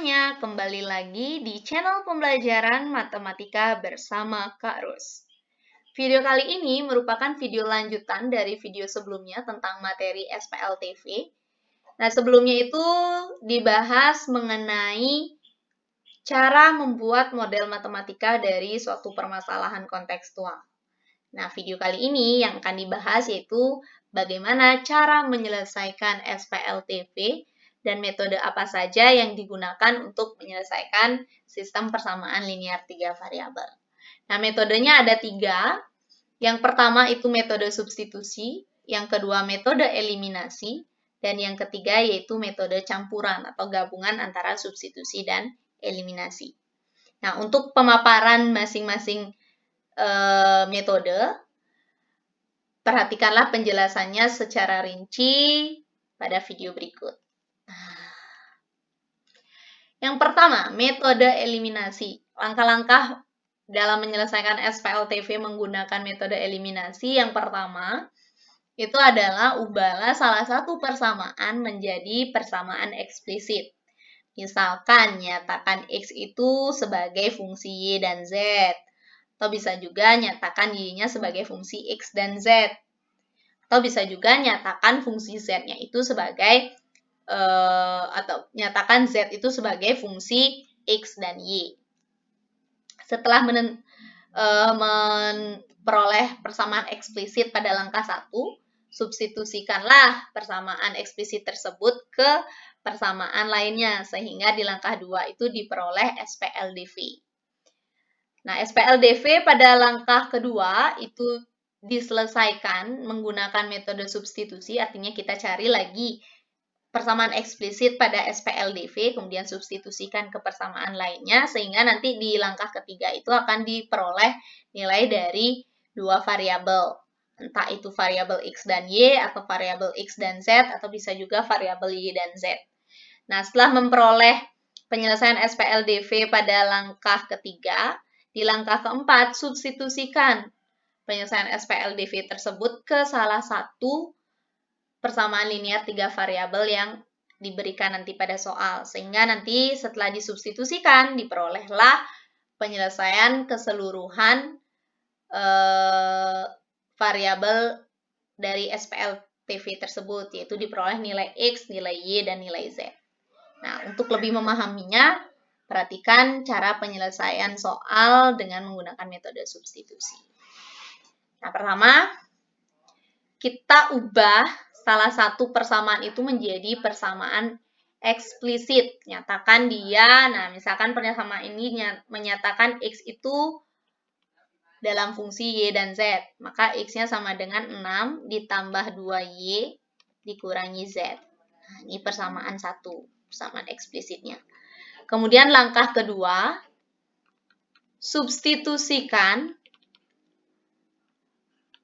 semuanya, kembali lagi di channel pembelajaran matematika bersama Kak Ros. Video kali ini merupakan video lanjutan dari video sebelumnya tentang materi SPLTV. Nah, sebelumnya itu dibahas mengenai cara membuat model matematika dari suatu permasalahan kontekstual. Nah, video kali ini yang akan dibahas yaitu bagaimana cara menyelesaikan SPLTV dan metode apa saja yang digunakan untuk menyelesaikan sistem persamaan linear 3 variabel. Nah, metodenya ada 3. Yang pertama itu metode substitusi, yang kedua metode eliminasi, dan yang ketiga yaitu metode campuran atau gabungan antara substitusi dan eliminasi. Nah, untuk pemaparan masing-masing metode, perhatikanlah penjelasannya secara rinci pada video berikut. Yang pertama, metode eliminasi. Langkah-langkah dalam menyelesaikan SPLTV menggunakan metode eliminasi yang pertama, itu adalah ubahlah salah satu persamaan menjadi persamaan eksplisit. Misalkan, nyatakan X itu sebagai fungsi Y dan Z. Atau bisa juga nyatakan Y-nya sebagai fungsi X dan Z. Atau bisa juga nyatakan fungsi Z-nya itu sebagai atau nyatakan Z itu sebagai fungsi X dan Y. Setelah memperoleh persamaan eksplisit pada langkah 1, substitusikanlah persamaan eksplisit tersebut ke persamaan lainnya, sehingga di langkah 2 itu diperoleh SPLDV. Nah, SPLDV pada langkah kedua itu diselesaikan menggunakan metode substitusi, artinya kita cari lagi persamaan eksplisit pada SPLDV, kemudian substitusikan ke persamaan lainnya, sehingga nanti di langkah ketiga itu akan diperoleh nilai dari 2 variabel. Entah itu variabel X dan Y, atau variabel X dan Z, atau bisa juga variabel Y dan Z. Nah, setelah memperoleh penyelesaian SPLDV pada langkah ketiga, di langkah keempat, substitusikan penyelesaian SPLDV tersebut ke salah satu persamaan linear 3 variabel yang diberikan nanti pada soal. Sehingga nanti setelah disubstitusikan, diperolehlah penyelesaian keseluruhan variabel dari SPLTV tersebut, yaitu diperoleh nilai X, nilai Y, dan nilai Z. Nah, untuk lebih memahaminya, perhatikan cara penyelesaian soal dengan menggunakan metode substitusi. Nah, pertama, kita ubah salah satu persamaan itu menjadi persamaan eksplisit. Nyatakan dia, nah misalkan persamaan ini menyatakan X itu dalam fungsi Y dan Z. Maka X-nya sama dengan 6 ditambah 2Y dikurangi Z. Nah, ini persamaan 1, persamaan eksplisitnya. Kemudian langkah kedua, substitusikan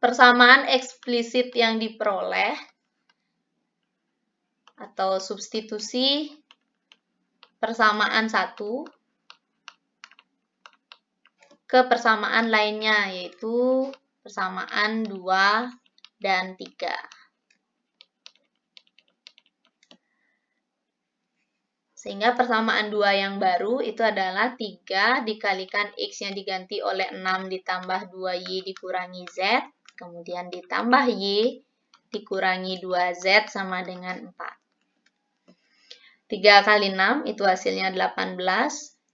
persamaan eksplisit yang diperoleh atau substitusi persamaan 1 ke persamaan lainnya, yaitu persamaan 2 dan 3. Sehingga persamaan 2 yang baru itu adalah 3 dikalikan X yang diganti oleh 6 ditambah 2Y dikurangi Z, kemudian ditambah Y dikurangi 2Z sama dengan 4. 3 kali 6 itu hasilnya 18,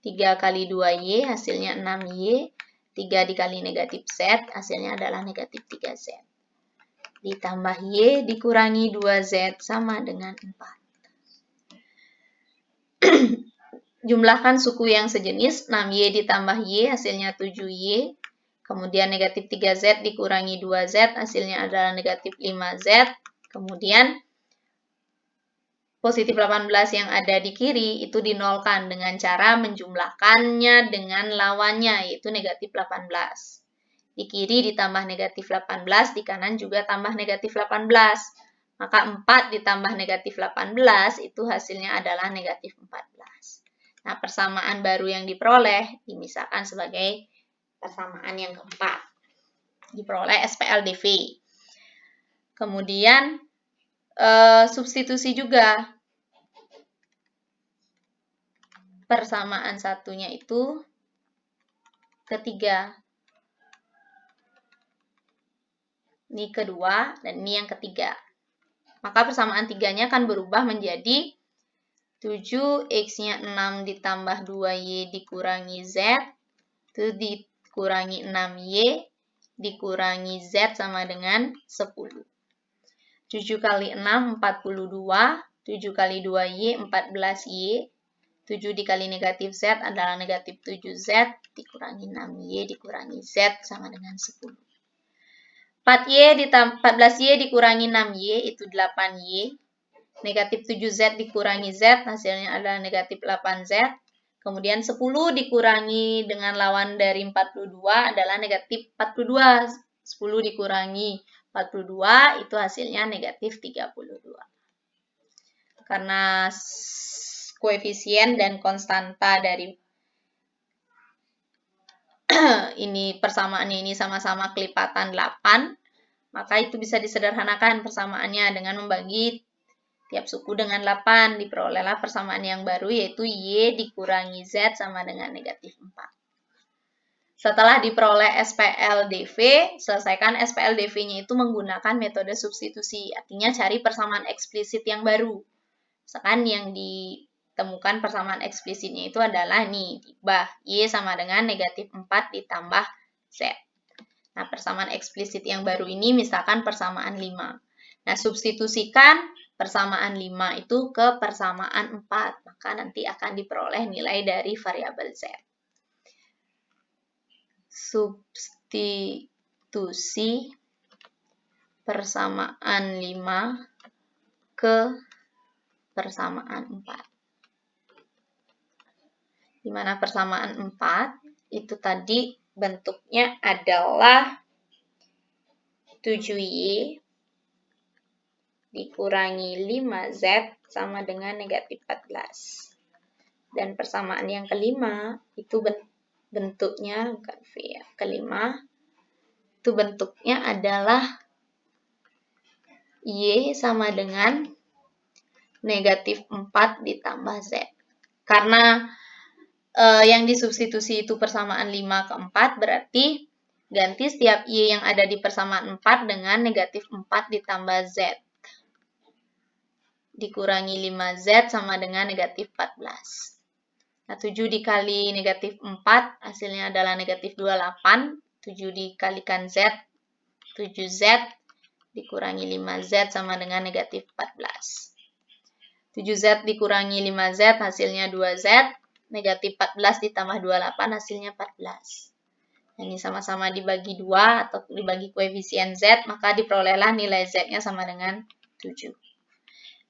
3 kali 2Y hasilnya 6Y, 3 dikali negatif Z hasilnya adalah negatif 3Z. Ditambah Y dikurangi 2Z sama dengan 4. Jumlahkan suku yang sejenis, 6Y ditambah Y hasilnya 7Y, kemudian negatif 3Z dikurangi 2Z hasilnya adalah negatif 5Z, kemudian positif 18 yang ada di kiri itu dinolkan dengan cara menjumlahkannya dengan lawannya, yaitu negatif 18. Di kiri ditambah negatif 18, di kanan juga tambah negatif 18. Maka 4 ditambah negatif 18 itu hasilnya adalah negatif 14. Nah, persamaan baru yang diperoleh dimisalkan sebagai persamaan yang keempat. Diperoleh SPLDV. Kemudian substitusi juga. persamaan satunya itu ketiga. Ini kedua, dan ini yang ketiga. Maka persamaan tiganya akan berubah menjadi 7x-nya 6 ditambah 2y dikurangi z, itu dikurangi 6y, dikurangi z sama dengan 10. 7 kali 6, 42. 7 kali 2y, 14y. 7 dikali negatif z adalah negatif 7z, dikurangi 6y, dikurangi z sama dengan 10. 14y dikurangi 6y, itu 8y. Negatif 7z dikurangi z, hasilnya adalah negatif 8z. Kemudian 10 dikurangi dengan lawan dari 42 adalah negatif 42. 10 dikurangi 42 itu hasilnya negatif 32. Karena koefisien dan konstanta dari ini persamaannya ini sama-sama kelipatan 8, maka itu bisa disederhanakan persamaannya dengan membagi tiap suku dengan 8, diperolehlah persamaan yang baru yaitu y dikurangi z sama dengan negatif 4. Setelah diperoleh SPLDV, selesaikan SPLDV-nya itu menggunakan metode substitusi, artinya cari persamaan eksplisit yang baru. Misalkan yang ditemukan persamaan eksplisitnya itu adalah nih, bah, y sama dengan negatif 4 ditambah z. Nah, persamaan eksplisit yang baru ini misalkan persamaan 5. Nah, substitusikan persamaan 5 itu ke persamaan 4, maka nanti akan diperoleh nilai dari variabel z. Substitusi persamaan 5 ke persamaan 4. Di mana persamaan 4 itu tadi bentuknya adalah 7y dikurangi 5z sama dengan negatif 14. Dan persamaan yang kelima itu bentuknya, bukan V ya, kelima itu bentuknya adalah y sama dengan negatif 4 ditambah z. Karena yang disubstitusi itu persamaan 5 ke 4, berarti ganti setiap y yang ada di persamaan 4 dengan negatif 4 ditambah z. Dikurangi 5z sama dengan negatif 14. Nah, 7 dikali negatif 4, hasilnya adalah negatif 28. 7 dikalikan z, 7z, dikurangi 5z sama dengan negatif 14. 7z dikurangi 5z, hasilnya 2z. Negatif 14 ditambah 28, hasilnya 14. Nah, ini sama-sama dibagi 2 atau dibagi koefisien z, maka diperolehlah nilai z-nya sama dengan 7.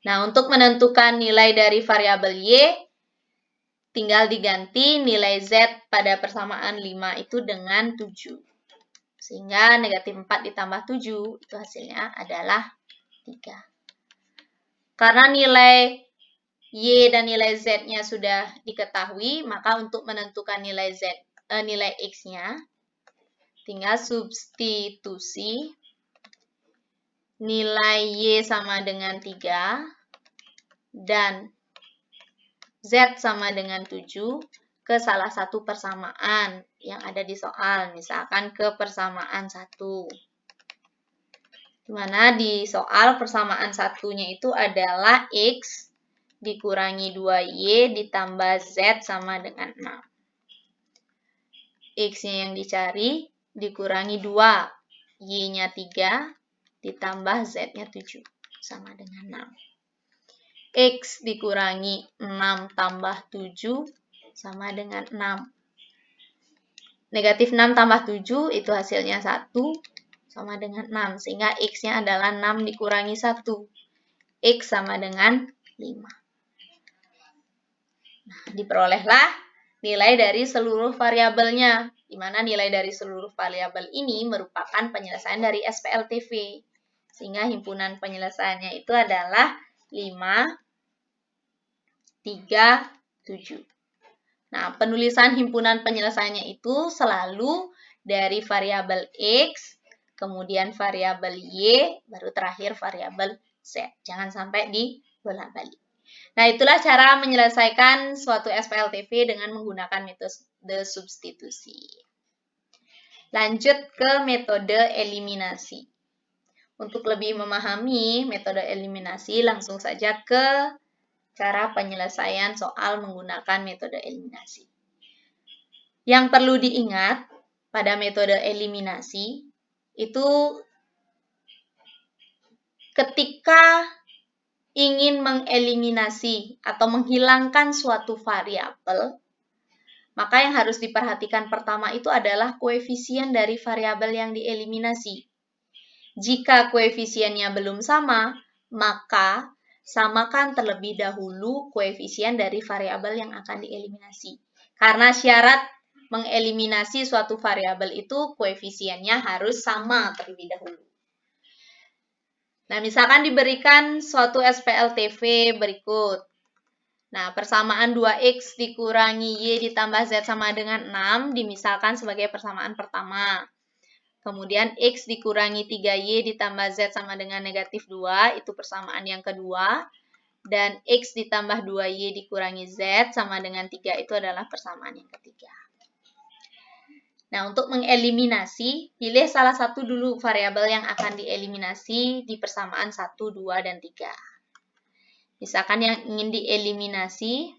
Nah, untuk menentukan nilai dari variabel y, tinggal diganti nilai z pada persamaan 5 itu dengan 7. Sehingga negatif 4 ditambah 7 itu hasilnya adalah 3. Karena nilai y dan nilai z-nya sudah diketahui, maka untuk menentukan nilai x-nya, tinggal substitusi nilai y sama dengan 3 dan z sama dengan 7 ke salah satu persamaan yang ada di soal, misalkan ke persamaan 1. Dimana di soal persamaan satunya itu adalah x dikurangi 2y ditambah z sama dengan 6. X-nya yang dicari dikurangi 2, y-nya 3, ditambah z-nya 7, sama dengan 6. X dikurangi 6 tambah 7, sama dengan 6. Negatif 6 tambah 7, itu hasilnya 1, sama dengan 6. Sehingga X-nya adalah 6 dikurangi 1. X sama dengan 5. Nah, diperolehlah nilai dari seluruh variabelnya, di mana nilai dari seluruh variabel ini merupakan penyelesaian dari SPLTV. Sehingga himpunan penyelesaiannya itu adalah 5, 3, 7. Nah, penulisan himpunan penyelesaiannya itu selalu dari variabel X, kemudian variabel Y, baru terakhir variabel Z. Jangan sampai dibolak-balik. Nah, itulah cara menyelesaikan suatu SPLTV dengan menggunakan metode substitusi. Lanjut ke metode eliminasi. Untuk lebih memahami metode eliminasi, langsung saja ke cara penyelesaian soal menggunakan metode eliminasi. Yang perlu diingat pada metode eliminasi itu ketika ingin mengeliminasi atau menghilangkan suatu variabel, maka yang harus diperhatikan pertama itu adalah koefisien dari variabel yang dieliminasi. Jika koefisiennya belum sama, maka samakan terlebih dahulu koefisien dari variabel yang akan dieliminasi. Karena syarat mengeliminasi suatu variabel itu koefisiennya harus sama terlebih dahulu. Nah, misalkan diberikan suatu SPLTV berikut. Nah, persamaan 2x dikurangi y ditambah z sama dengan 6 dimisalkan sebagai persamaan pertama. Kemudian x dikurangi 3y ditambah z sama dengan negatif 2, itu persamaan yang kedua. Dan x ditambah 2y dikurangi z sama dengan 3, itu adalah persamaan yang ketiga. Nah, untuk mengeliminasi, pilih salah satu dulu variabel yang akan dieliminasi di persamaan 1, 2, dan 3. Misalkan yang ingin dieliminasi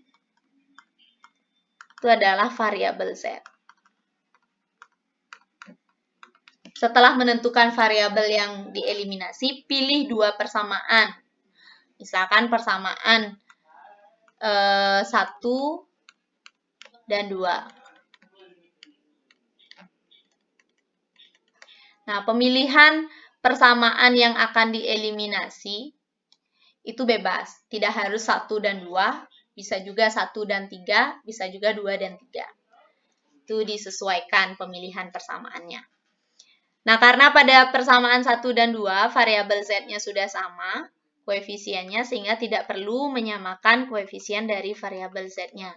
itu adalah variabel z. Setelah menentukan variabel yang dieliminasi, pilih dua persamaan. Misalkan persamaan 1 dan 2. Nah, pemilihan persamaan yang akan dieliminasi itu bebas. Tidak harus 1 dan 2, bisa juga 1 dan 3, bisa juga 2 dan 3. Itu disesuaikan pemilihan persamaannya. Nah, karena pada persamaan 1 dan 2, variabel z-nya sudah sama, koefisiennya, sehingga tidak perlu menyamakan koefisien dari variabel z-nya.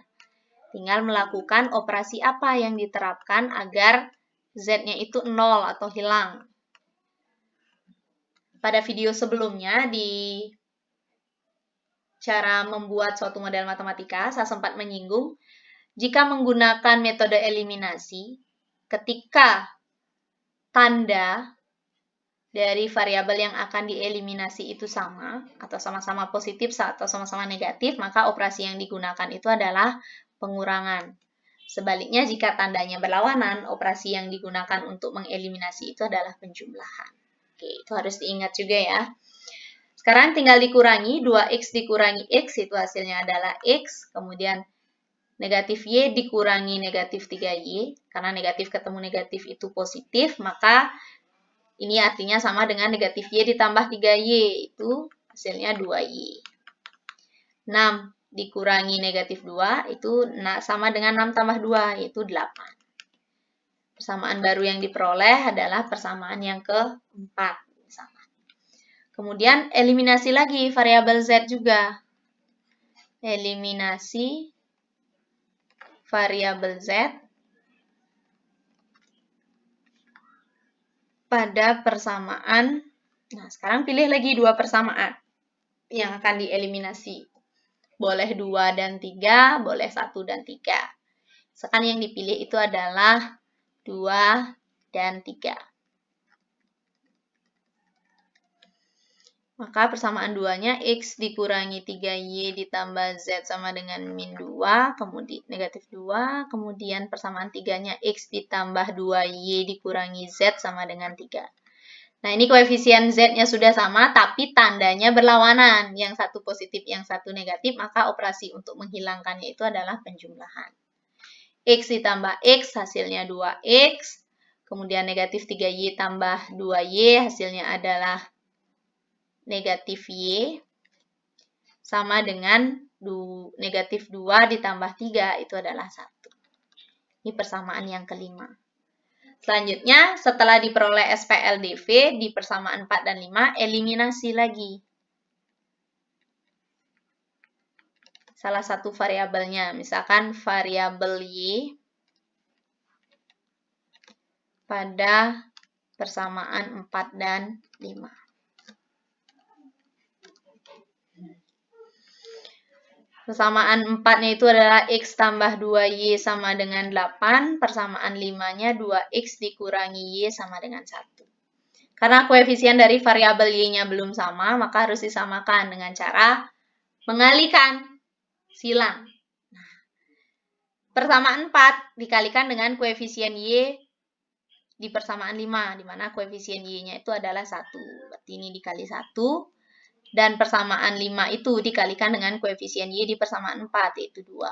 Tinggal melakukan operasi apa yang diterapkan agar z-nya itu 0 atau hilang. Pada video sebelumnya di cara membuat suatu model matematika, saya sempat menyinggung, jika menggunakan metode eliminasi, ketika tanda dari variabel yang akan dieliminasi itu sama, atau sama-sama positif atau sama-sama negatif, maka operasi yang digunakan itu adalah pengurangan. Sebaliknya, jika tandanya berlawanan, operasi yang digunakan untuk mengeliminasi itu adalah penjumlahan. Oke, itu harus diingat juga ya. Sekarang tinggal dikurangi, 2x dikurangi x, itu hasilnya adalah x, kemudian negatif y dikurangi negatif 3y, karena negatif ketemu negatif itu positif, maka ini artinya sama dengan negatif y ditambah 3y, itu hasilnya 2y. 6 dikurangi negatif 2, itu sama dengan 6 tambah 2, yaitu 8. Persamaan baru yang diperoleh adalah persamaan yang keempat. Kemudian eliminasi lagi variabel z juga. Eliminasi variabel z pada persamaan. Nah, sekarang pilih lagi dua persamaan yang akan dieliminasi. Boleh 2 dan 3, boleh 1 dan 3. Sekarang yang dipilih itu adalah 2 dan 3. Maka persamaan 2-nya x dikurangi 3y ditambah z sama dengan min 2, kemudian negatif 2, kemudian persamaan 3-nya x ditambah 2y dikurangi z sama dengan 3. Nah, ini koefisien z-nya sudah sama, tapi tandanya berlawanan. Yang satu positif, yang satu negatif, maka operasi untuk menghilangkannya itu adalah penjumlahan. X ditambah X, hasilnya 2X. Kemudian negatif 3Y tambah 2Y, hasilnya adalah negatif Y. Sama dengan negatif 2 ditambah 3, itu adalah 1. Ini persamaan yang kelima. Selanjutnya, setelah diperoleh SPLDV di persamaan 4 dan 5, eliminasi lagi salah satu variabelnya. Misalkan variabel Y pada persamaan 4 dan 5. Persamaan 4-nya itu adalah X tambah 2Y sama dengan 8. Persamaan 5-nya 2X dikurangi Y sama dengan 1. Karena koefisien dari variabel Y-nya belum sama, maka harus disamakan dengan cara mengalihkan silang. Persamaan 4 dikalikan dengan koefisien Y di persamaan 5, di mana koefisien Y-nya itu adalah 1. Berarti ini dikali 1. Dan persamaan 5 itu dikalikan dengan koefisien Y di persamaan 4, yaitu 2.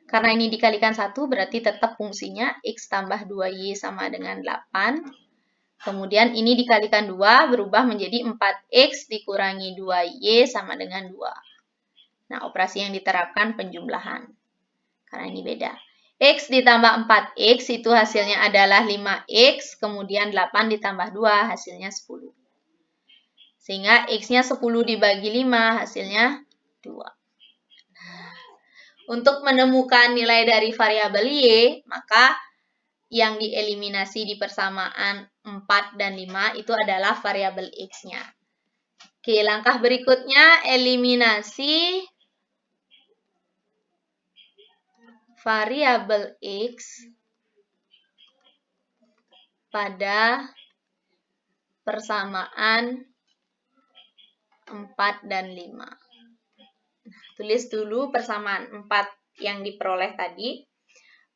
Karena ini dikalikan 1, berarti tetap fungsinya X tambah 2Y sama dengan 8. Kemudian ini dikalikan 2, berubah menjadi 4X dikurangi 2Y sama dengan 2. Nah, operasi yang diterapkan penjumlahan. Karena ini beda. X ditambah 4X itu hasilnya adalah 5X, kemudian 8 ditambah 2 hasilnya 10. Sehingga X-nya 10 dibagi 5 hasilnya 2. Untuk menemukan nilai dari variabel Y, maka yang dieliminasi di persamaan 4 dan 5 itu adalah variabel X-nya. Oke, langkah berikutnya eliminasi variabel X pada persamaan 4 dan 5. Tulis dulu persamaan 4 yang diperoleh tadi.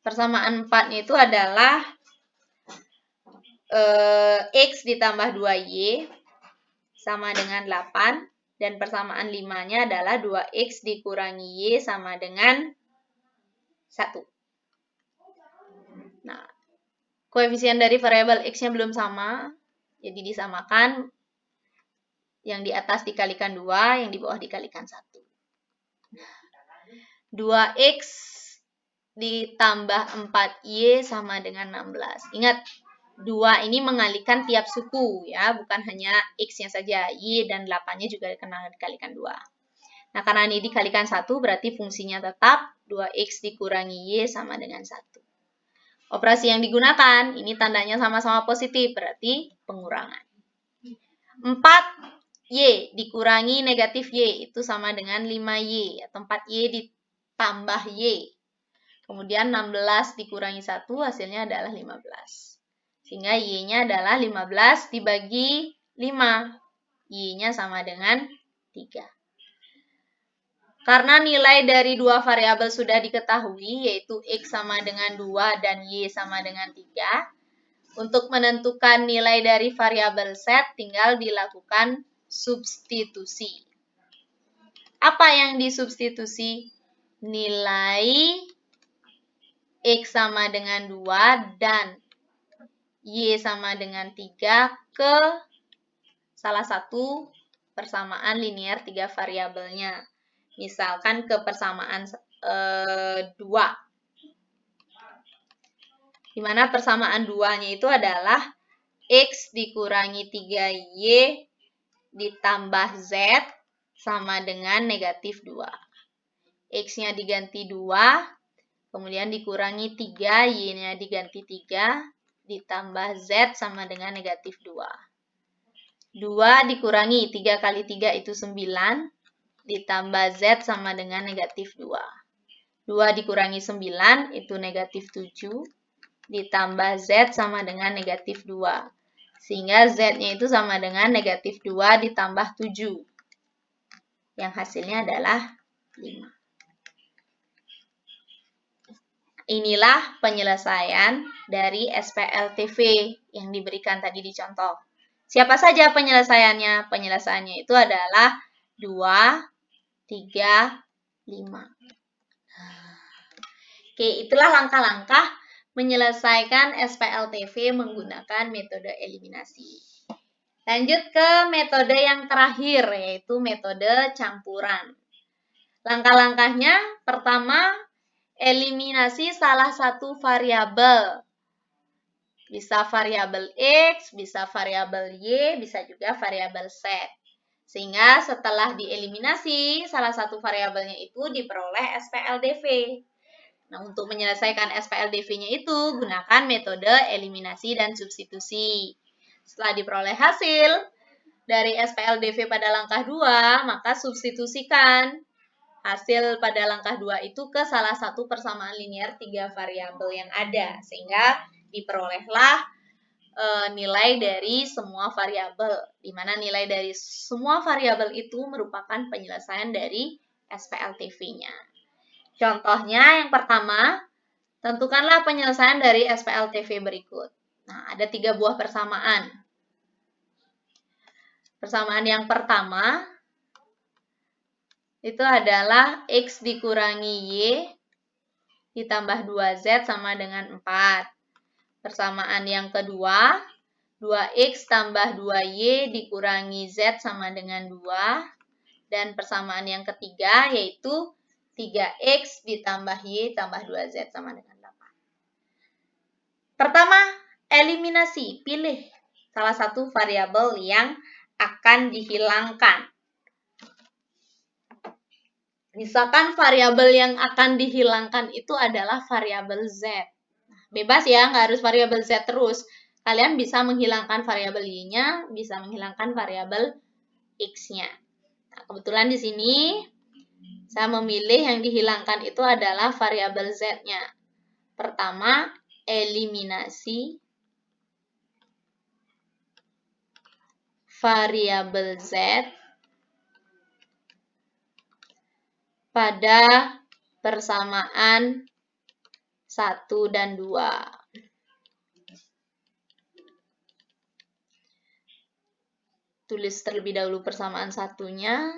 Persamaan 4-nya itu adalah X ditambah 2Y sama dengan 8. Dan persamaan 5-nya adalah 2X dikurangi Y sama dengan 1. Nah, koefisien dari variabel X-nya belum sama, jadi disamakan. Yang di atas dikalikan 2, yang di bawah dikalikan 1. 2X ditambah 4Y sama dengan 16. Ingat, 2 ini mengalihkan tiap suku, ya, bukan hanya X-nya saja. Y dan 8-nya juga dikalikan 2. Nah, karena ini dikalikan 1, berarti fungsinya tetap 2X dikurangi Y sama dengan 1. Operasi yang digunakan, ini tandanya sama-sama positif, berarti pengurangan. 4Y dikurangi negatif Y, itu sama dengan 5Y, atau 4Y ditambah Y. Kemudian 16 dikurangi 1, hasilnya adalah 15. Sehingga Y-nya adalah 15 dibagi 5. Y-nya sama dengan 3. Karena nilai dari dua variabel sudah diketahui, yaitu X sama dengan 2 dan Y sama dengan 3, untuk menentukan nilai dari variabel Z, tinggal dilakukan substitusi. Apa yang disubstitusi? Nilai X sama dengan 2 dan Y sama dengan 3 ke salah satu persamaan linear 3 variabelnya. Misalkan ke persamaan 2. Di mana persamaan 2-nya itu adalah X dikurangi 3Y ditambah Z sama dengan negatif 2. X-nya diganti 2, kemudian dikurangi 3, Y-nya diganti 3, ditambah Z sama dengan negatif 2. 2 dikurangi 3 kali 3 itu 9, ditambah Z sama dengan negatif 2. 2 dikurangi 9 itu negatif 7, ditambah Z sama dengan negatif 2. Sehingga Z-nya itu sama dengan negatif 2 ditambah 7. Yang hasilnya adalah 5. Inilah penyelesaian dari SPLTV yang diberikan tadi di contoh. Siapa saja penyelesaiannya? Penyelesaiannya itu adalah 2, 3, 5. Oke, itulah langkah-langkah menyelesaikan SPLTV menggunakan metode eliminasi. Lanjut ke metode yang terakhir, yaitu metode campuran. Langkah-langkahnya, pertama, eliminasi salah satu variabel. Bisa variabel X, bisa variabel Y, bisa juga variabel Z. Sehingga setelah dieliminasi, salah satu variabelnya itu diperoleh SPLDV. Nah, untuk menyelesaikan SPLDV-nya itu, gunakan metode eliminasi dan substitusi. Setelah diperoleh hasil, dari SPLDV pada langkah 2, maka substitusikan hasil pada langkah 2 itu ke salah satu persamaan linear 3 variabel yang ada, sehingga diperolehlah nilai dari semua variabel, di mana nilai dari semua variabel itu merupakan penyelesaian dari SPLTV-nya. Contohnya yang pertama, tentukanlah penyelesaian dari SPLTV berikut. Nah, ada 3 buah persamaan. Persamaan yang pertama itu adalah X dikurangi Y ditambah 2Z sama dengan 4. Persamaan yang kedua, 2X tambah 2Y dikurangi Z sama dengan 2. Dan persamaan yang ketiga yaitu 3X ditambah Y tambah 2Z sama dengan 8. Pertama, eliminasi. Pilih salah satu variabel yang akan dihilangkan. Misalkan variabel yang akan dihilangkan itu adalah variabel Z. Bebas ya, nggak harus variabel Z terus. Kalian bisa menghilangkan variabel Y-nya, bisa menghilangkan variabel X-nya. Nah, kebetulan di sini saya memilih yang dihilangkan itu adalah variabel Z-nya. Pertama, eliminasi variabel Z pada persamaan 1 dan 2. Tulis terlebih dahulu persamaan satunya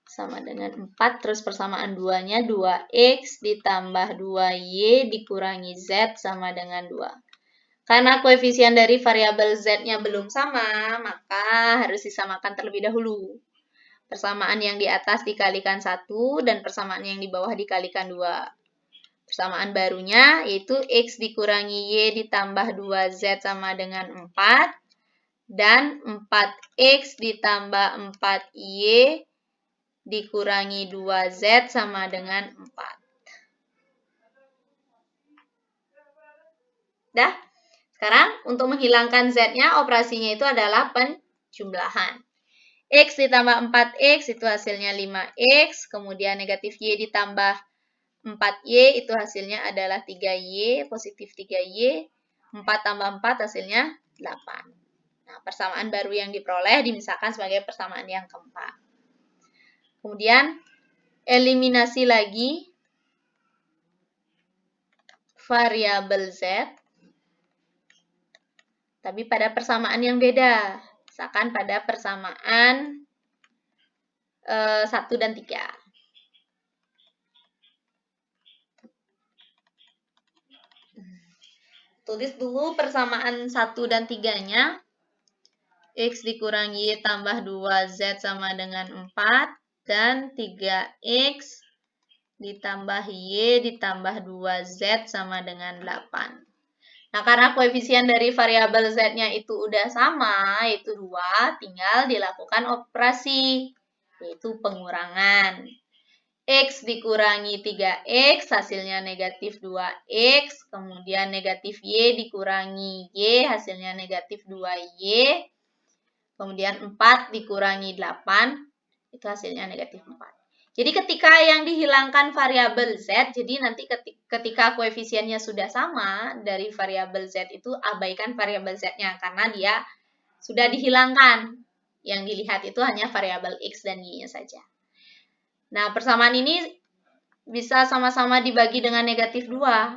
sama dengan 4, terus persamaan 2-nya 2X ditambah 2Y dikurangi Z sama dengan 2. Karena koefisien dari variabel Z-nya belum sama, maka harus disamakan terlebih dahulu. Persamaan yang di atas dikalikan 1 dan persamaan yang di bawah dikalikan 2. Persamaan barunya yaitu X dikurangi Y ditambah 2Z sama dengan 4. Dan 4X ditambah 4Y dikurangi 2Z sama dengan 4. Dah? Sekarang untuk menghilangkan Z-nya, operasinya itu adalah penjumlahan. X ditambah 4X itu hasilnya 5X, kemudian negatif Y ditambah 4Y itu hasilnya adalah 3Y, positif 3Y, 4 tambah 4 hasilnya 8. Nah, persamaan baru yang diperoleh dimisalkan sebagai persamaan yang keempat. Kemudian, eliminasi lagi variabel Z, tapi pada persamaan yang beda. Misalkan pada persamaan 1 dan 3. Tulis dulu persamaan 1 dan 3-nya. X dikurangi Y tambah 2Z sama dengan 4. Dan 3X ditambah Y ditambah 2Z sama dengan 8. Nah, karena koefisien dari variabel Z-nya itu udah sama, yaitu 2, tinggal dilakukan operasi, yaitu pengurangan. X dikurangi 3X, hasilnya negatif 2X, kemudian negatif Y dikurangi Y, hasilnya negatif 2Y, kemudian 4 dikurangi 8, itu hasilnya negatif 4. Jadi ketika yang dihilangkan variabel Z, jadi nanti ketika koefisiennya sudah sama dari variabel Z itu abaikan variabel Z-nya karena dia sudah dihilangkan. Yang dilihat itu hanya variabel X dan Y-nya saja. Nah, persamaan ini bisa sama-sama dibagi dengan negatif 2.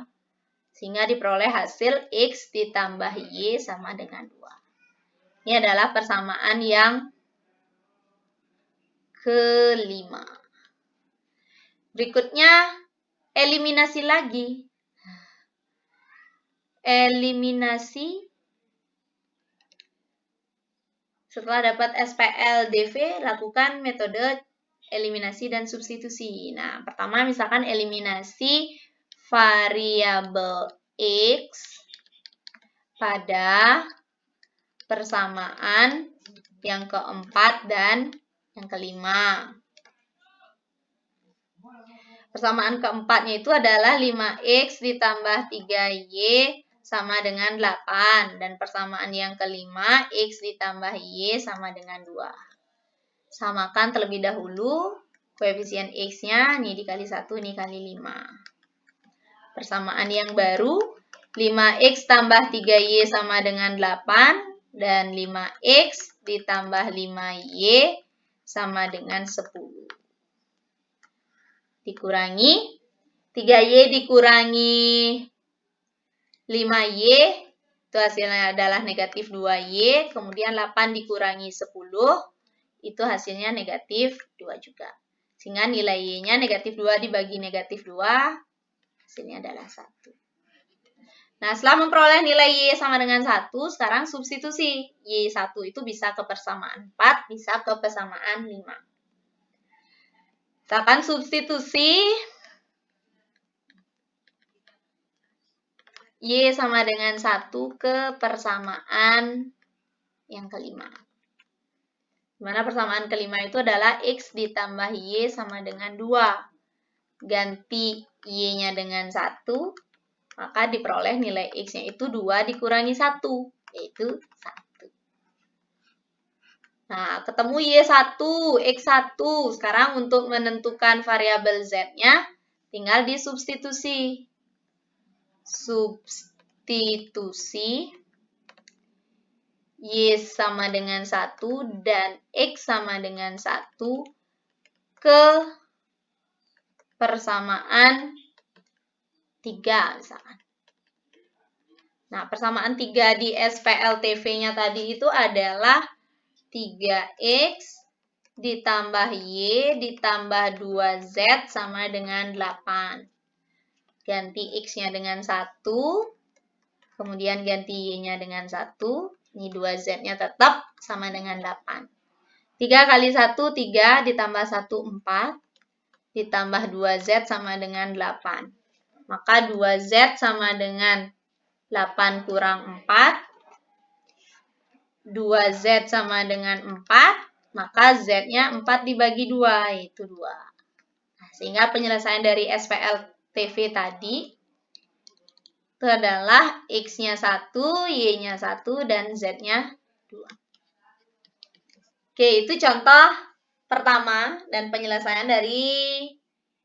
Sehingga diperoleh hasil X ditambah Y sama dengan 2. Ini adalah persamaan yang kelima. Berikutnya, eliminasi lagi. Eliminasi setelah dapat SPLDV, lakukan metode eliminasi dan substitusi. Nah, pertama misalkan eliminasi variabel X pada persamaan yang keempat dan yang kelima. Persamaan keempatnya itu adalah 5X ditambah 3Y sama dengan 8. Dan persamaan yang kelima, X ditambah Y sama dengan 2. Samakan terlebih dahulu. Koefisien X-nya, ini dikali 1, ini kali 5. Persamaan yang baru, 5X tambah 3Y sama dengan 8. Dan 5X ditambah 5Y sama dengan 10. Dikurangi, 3Y dikurangi 5Y, itu hasilnya adalah negatif 2Y. Kemudian 8 dikurangi 10, itu hasilnya negatif 2 juga. Sehingga nilai Y-nya negatif 2 dibagi negatif 2, hasilnya adalah 1. Nah, setelah memperoleh nilai Y sama dengan 1, sekarang substitusi. Y1 itu bisa ke persamaan 4, bisa ke persamaan 5. Kita akan substitusi Y sama dengan 1 ke persamaan yang kelima. Dimana persamaan kelima itu adalah X ditambah Y sama dengan 2. Ganti Y-nya dengan 1. Maka diperoleh nilai X-nya itu 2 dikurangi 1, yaitu 1. Nah, ketemu Y1, X1. Sekarang untuk menentukan variabel Z-nya, tinggal disubstitusi. Substitusi Y sama dengan 1 dan X sama dengan 1 ke persamaan 3 misalkan. Nah, persamaan 3 di SPLTV-nya tadi itu adalah 3X ditambah Y ditambah 2Z sama dengan 8. Ganti X-nya dengan 1, kemudian ganti Y-nya dengan 1. Ini 2Z-nya tetap sama dengan 8. 3 kali 1, 3 ditambah 1, 4. Ditambah 2Z sama dengan 8. Maka 2Z sama dengan 8 kurang 4. 2Z sama dengan 4. Maka Z-nya 4 dibagi 2, yaitu 2. Nah, sehingga penyelesaian dari SPLTV tadi itu adalah X-nya 1, Y-nya 1, dan Z-nya 2. Oke, itu contoh pertama dan penyelesaian dari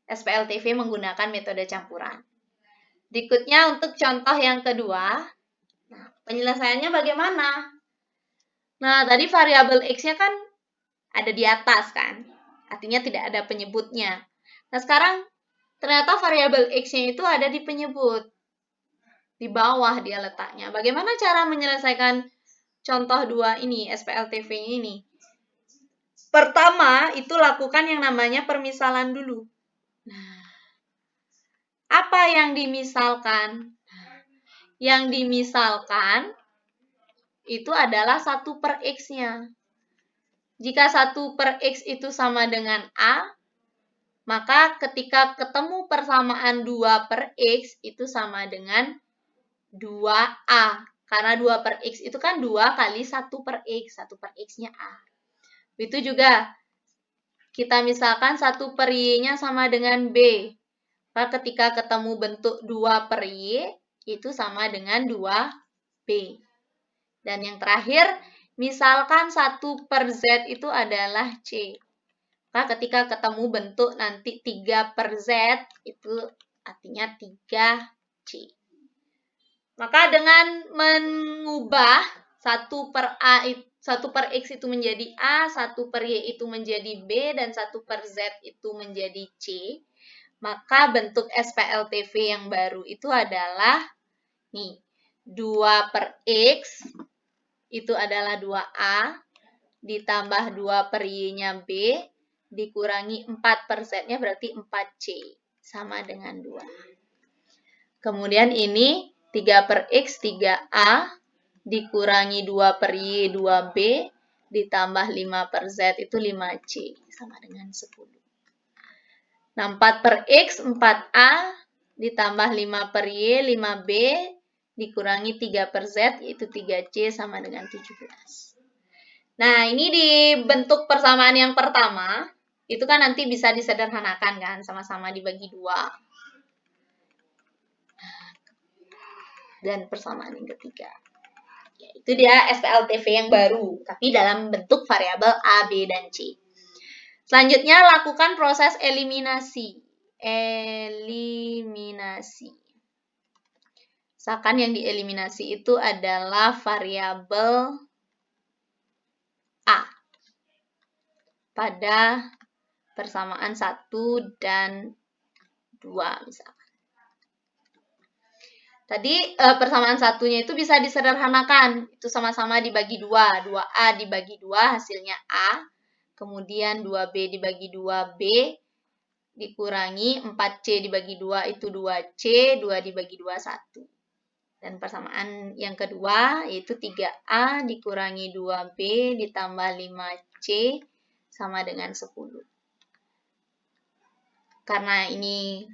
SPLTV menggunakan metode campuran. Berikutnya untuk contoh yang kedua, nah, penyelesaiannya bagaimana? Nah, tadi variabel X-nya kan ada di atas kan, artinya tidak ada penyebutnya. Nah, sekarang ternyata variabel X-nya itu ada di penyebut. Di bawah dia letaknya. Bagaimana cara menyelesaikan contoh 2 ini, SPLTV ini? Pertama, itu lakukan yang namanya permisalan dulu. Nah, apa yang dimisalkan? Yang dimisalkan itu adalah 1 per X-nya. Jika 1 per X itu sama dengan A, maka ketika ketemu persamaan 2 per X itu sama dengan 2A. Karena 2 per X itu kan 2 kali 1 per X. 1 per X-nya A. Itu juga kita misalkan 1 per Y-nya sama dengan B. Maka ketika ketemu bentuk 2 per Y, itu sama dengan 2B. Dan yang terakhir, misalkan 1 per Z itu adalah C. Maka ketika ketemu bentuk nanti 3 per Z, itu artinya 3C. Maka dengan mengubah 1 per X itu menjadi A, 1 per Y itu menjadi B, dan 1 per Z itu menjadi C, maka bentuk SPLTV yang baru itu adalah nih, 2 per X itu adalah 2A, ditambah 2 per Y-nya B, dikurangi 4 per Z-nya berarti 4C, sama dengan 2. Kemudian ini 3 per X, 3A, dikurangi 2 per Y, 2B, ditambah 5 per Z, itu 5C, sama dengan 10. Nah, 4 per X, 4A, ditambah 5 per Y, 5B, dikurangi 3 per Z, yaitu 3C, sama dengan 17. Nah, ini di bentuk persamaan yang pertama, itu kan nanti bisa disederhanakan kan, sama-sama dibagi 2. dan persamaan yang ketiga. Ya, itu dia SPLTV yang baru, tapi dalam bentuk variabel A, B, dan C. Selanjutnya, lakukan proses eliminasi. Misalkan yang dieliminasi itu adalah variabel A pada persamaan 1 dan 2 misalkan. Tadi persamaan satunya itu bisa disederhanakan. Itu sama-sama dibagi 2. 2A dibagi 2 hasilnya A. Kemudian 2B dibagi 2B. Dikurangi 4C dibagi 2 itu 2C. 2 dibagi 2, 1. Dan persamaan yang kedua yaitu 3A dikurangi 2B ditambah 5C sama dengan 10. Karena ini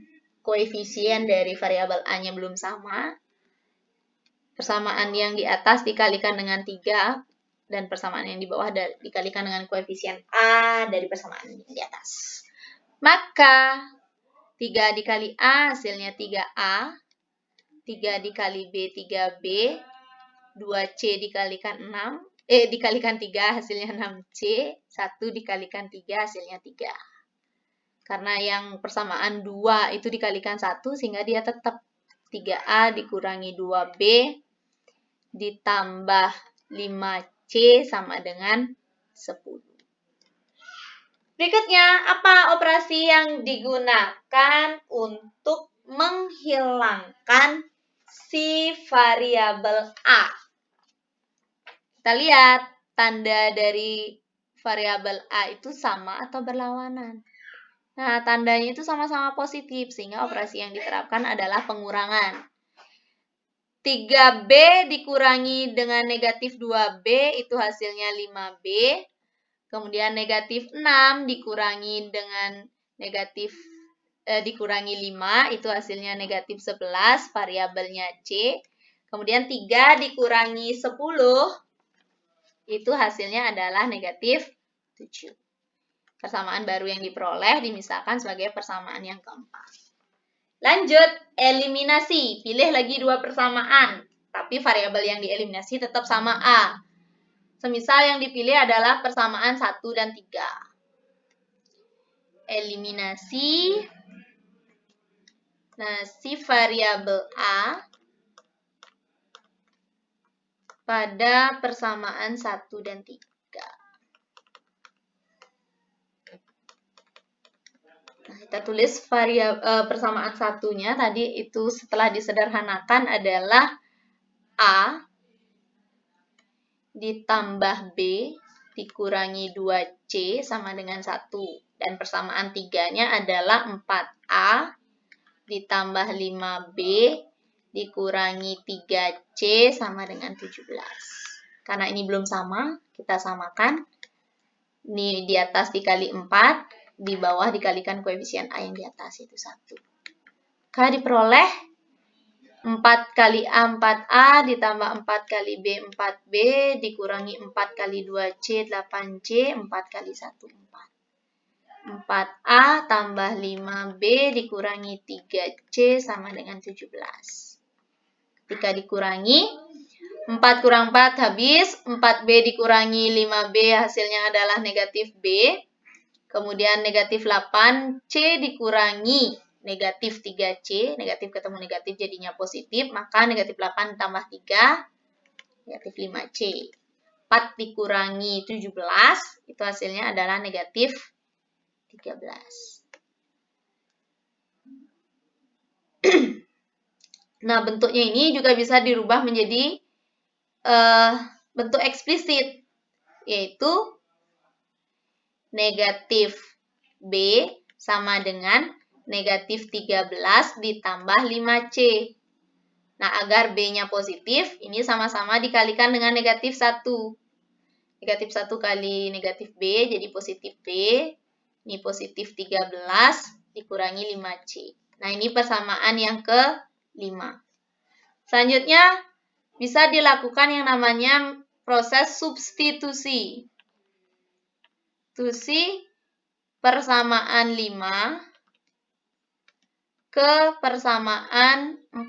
koefisien dari variabel A-nya belum sama, persamaan yang di atas dikalikan dengan 3, dan persamaan yang di bawah dikalikan dengan koefisien A dari persamaan yang di atas. Maka 3 dikali A hasilnya 3A, 3 dikali B 3B, 2C dikalikan 3 hasilnya 6C, 1 dikalikan 3 hasilnya 3. Karena yang persamaan 2 itu dikalikan 1 sehingga dia tetap 3A dikurangi 2B ditambah 5C sama dengan 10. Berikutnya, apa operasi yang digunakan untuk menghilangkan si variabel A? Kita lihat tanda dari variabel A itu sama atau berlawanan. Nah, tandanya itu sama-sama positif, sehingga operasi yang diterapkan adalah pengurangan. 3B dikurangi dengan negatif 2B, itu hasilnya 5B. Kemudian negatif 6 dikurangi dengan dikurangi 5, itu hasilnya negatif 11, variabelnya C. Kemudian 3 dikurangi 10, itu hasilnya adalah negatif 7. Persamaan baru yang diperoleh dimisalkan sebagai persamaan yang keempat. Lanjut, eliminasi. Pilih lagi 2 persamaan, tapi variabel yang dieliminasi tetap sama A. Semisal yang dipilih adalah persamaan 1 dan 3. Eliminasi. Nah, si variabel A pada persamaan 1 dan 3. Nah, kita tulis persamaan satunya tadi itu setelah disederhanakan adalah A ditambah B dikurangi 2C sama dengan 1. Dan persamaan 3-nya adalah 4A ditambah 5B dikurangi 3C sama dengan 17. Karena ini belum sama, kita samakan. Ini di atas dikali 4. Di bawah dikalikan koefisien A yang di atas itu 1. Maka diperoleh 4 kali A 4A ditambah 4 kali B 4B dikurangi 4 kali 2C 8C 4 kali 1 4. 4A tambah 5B dikurangi 3C sama dengan 17. Ketika dikurangi 4 kurang 4 habis, 4B dikurangi 5B hasilnya adalah negatif B. Kemudian negatif 8C dikurangi negatif 3C, negatif ketemu negatif jadinya positif, maka negatif 8 tambah 3, negatif 5C. 4 dikurangi 17, itu hasilnya adalah negatif 13. Nah, bentuknya ini juga bisa dirubah menjadi bentuk eksplisit, yaitu negatif B sama dengan negatif 13 ditambah 5C. Nah, agar B-nya positif, ini sama-sama dikalikan dengan negatif 1. Negatif 1 kali negatif B, jadi positif B. Ini positif 13 dikurangi 5C. Nah, ini persamaan yang ke-5. Selanjutnya, bisa dilakukan yang namanya proses substitusi. Substitusi persamaan 5 ke persamaan 4.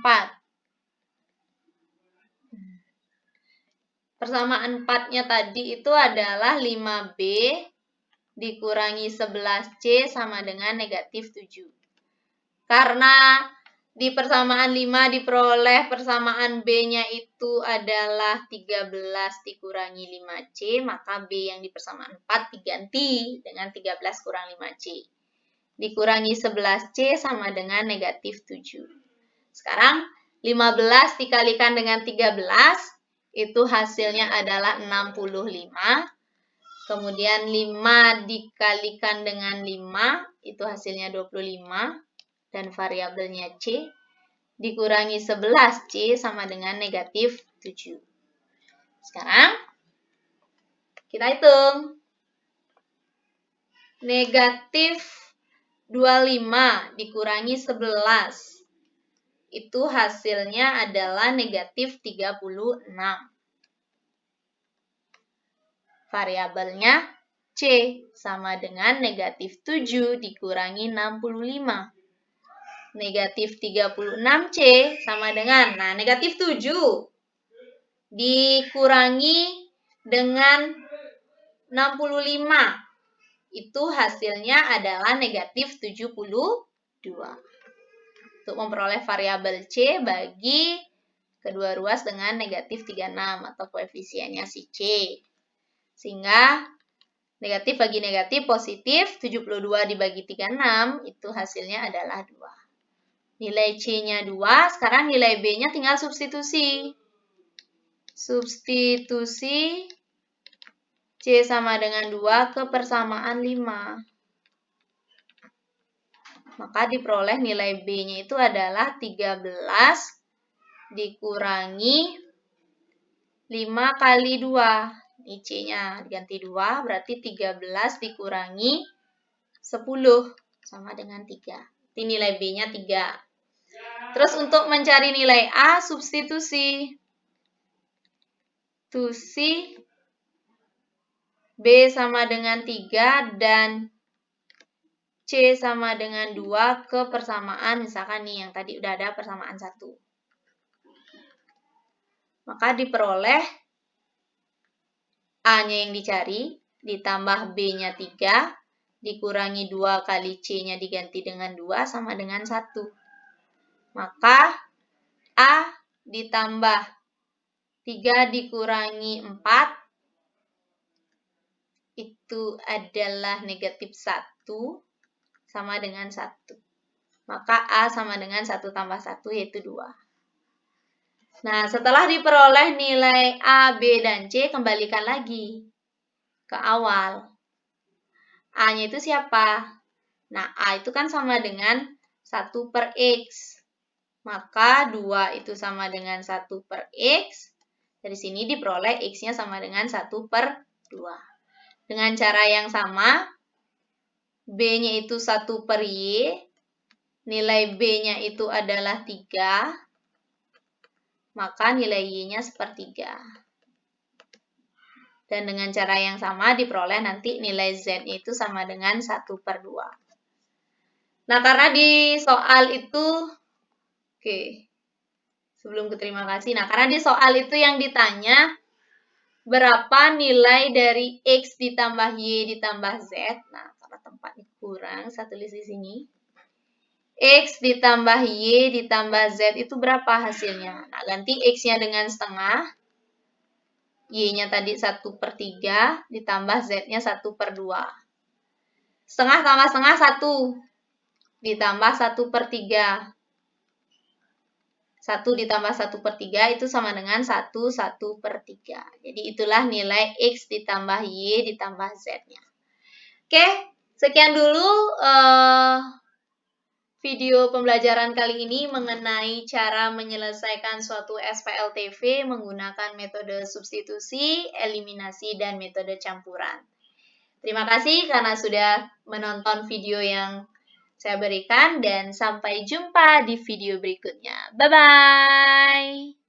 Persamaan 4-nya tadi itu adalah 5B dikurangi 11C sama dengan negatif 7. Karena di persamaan 5 diperoleh persamaan B-nya itu adalah 13 dikurangi 5C, maka B yang di persamaan 4 diganti dengan 13 kurang 5C. Dikurangi 11C sama dengan negatif 7. Sekarang 15 dikalikan dengan 13, itu hasilnya adalah 65. Kemudian 5 dikalikan dengan 5, itu hasilnya 25. Dan variabelnya C, dikurangi 11C sama dengan negatif 7. Sekarang, kita hitung. Negatif 25 dikurangi 11. Itu hasilnya adalah negatif 36. Variabelnya C sama dengan negatif 7 dikurangi 65. Negatif 36C sama dengan, negatif 7 dikurangi dengan 65. Itu hasilnya adalah negatif 72. Untuk memperoleh variabel C bagi kedua ruas dengan negatif 36 atau koefisiennya si C. Sehingga negatif bagi negatif positif, 72 dibagi 36, itu hasilnya adalah 2. Nilai C-nya 2, sekarang nilai B-nya tinggal substitusi. Substitusi C sama dengan 2 ke persamaan 5. Maka diperoleh nilai B-nya itu adalah 13 dikurangi 5 kali 2. Ini C-nya diganti 2, berarti 13 dikurangi 10 sama dengan 3. Ini nilai B-nya 3. Terus untuk mencari nilai A, substitusi. Substitusi B sama dengan 3 dan C sama dengan 2 ke persamaan, misalkan nih yang tadi udah ada persamaan 1. Maka diperoleh A-nya yang dicari, ditambah B-nya 3, dikurangi 2 kali C-nya diganti dengan 2 sama dengan 1. Maka A ditambah 3 dikurangi 4 itu adalah negatif 1 sama dengan 1. Maka A sama dengan 1 tambah 1 yaitu 2. Nah, setelah diperoleh nilai A, B, dan C, kembalikan lagi ke awal. A-nya itu siapa? Nah, A itu kan sama dengan 1 per X. Maka 2 itu sama dengan 1 per X. Dari sini diperoleh X-nya sama dengan 1 per 2. Dengan cara yang sama, B-nya itu 1 per Y. Nilai B-nya itu adalah 3. Maka nilai Y-nya sepertiga. Dan dengan cara yang sama diperoleh nanti nilai Z-nya itu sama dengan 1 per 2. Nah, karena di soal itu, sebelum ke terima kasih. Nah, karena di soal itu yang ditanya, berapa nilai dari X ditambah Y ditambah Z. Nah, karena tempatnya kurang, saya tulis di sini. X ditambah Y ditambah Z itu berapa hasilnya? Nah, ganti X-nya dengan setengah. Y-nya tadi 1 per 3, ditambah Z-nya 1 per 2. Setengah tambah setengah 1, ditambah 1 per 3. 1 ditambah 1 per 3 itu sama dengan 1 per 3. Jadi itulah nilai X ditambah Y ditambah Z-nya. Oke, sekian dulu video pembelajaran kali ini mengenai cara menyelesaikan suatu SPLTV menggunakan metode substitusi, eliminasi, dan metode campuran. Terima kasih karena sudah menonton video yang saya berikan dan sampai jumpa di video berikutnya. Bye-bye!